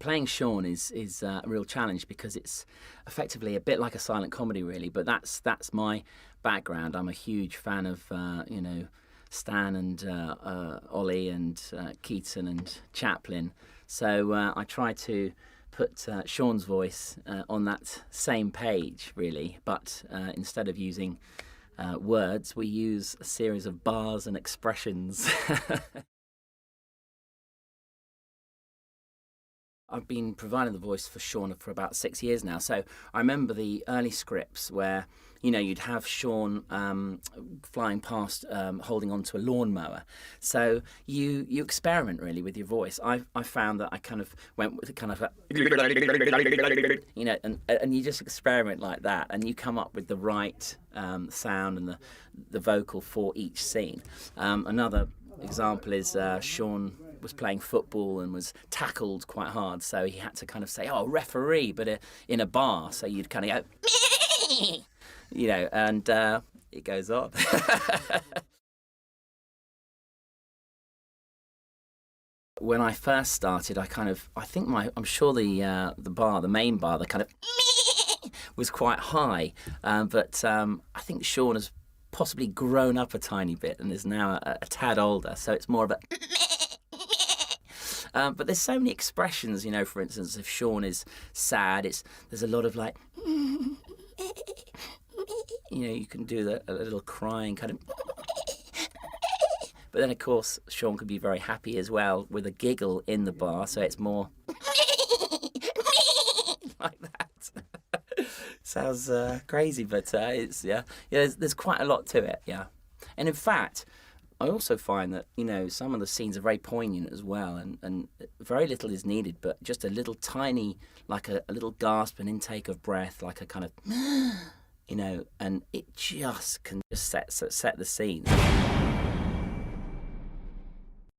playing Shaun is a real challenge because it's effectively a bit like a silent comedy, really. But that's my background. I'm a huge fan of Stan and Ollie and Keaton and Chaplin. So I try to put Shaun's voice on that same page, really. But instead of using words, we use a series of bars and expressions. I've been providing the voice for Shaun for about 6 years now. So I remember the early scripts where, you'd have Shaun flying past, holding onto a lawnmower. So you experiment really with your voice. I found that I kind of went with kind of a, and you just experiment like that, and you come up with the right sound and the vocal for each scene. Another example is Shaun was playing football and was tackled quite hard, so he had to kind of say, "Oh, referee," but in a bar, so you'd kind of go, and it goes on. When I first started, I'm sure the main bar, the kind of was quite high, but I think Shaun has possibly grown up a tiny bit and is now a tad older, so it's more of a. But there's so many expressions, for instance, if Shaun is sad, there's a lot of like, you can do a little crying kind of. But then, of course, Shaun could be very happy as well with a giggle in the bar, so it's more like that. Sounds crazy, but there's quite a lot to it, yeah. And in fact, I also find that, some of the scenes are very poignant as well, and very little is needed, but just a little tiny, like a little gasp and intake of breath, like a kind of, and it just can just set the scene.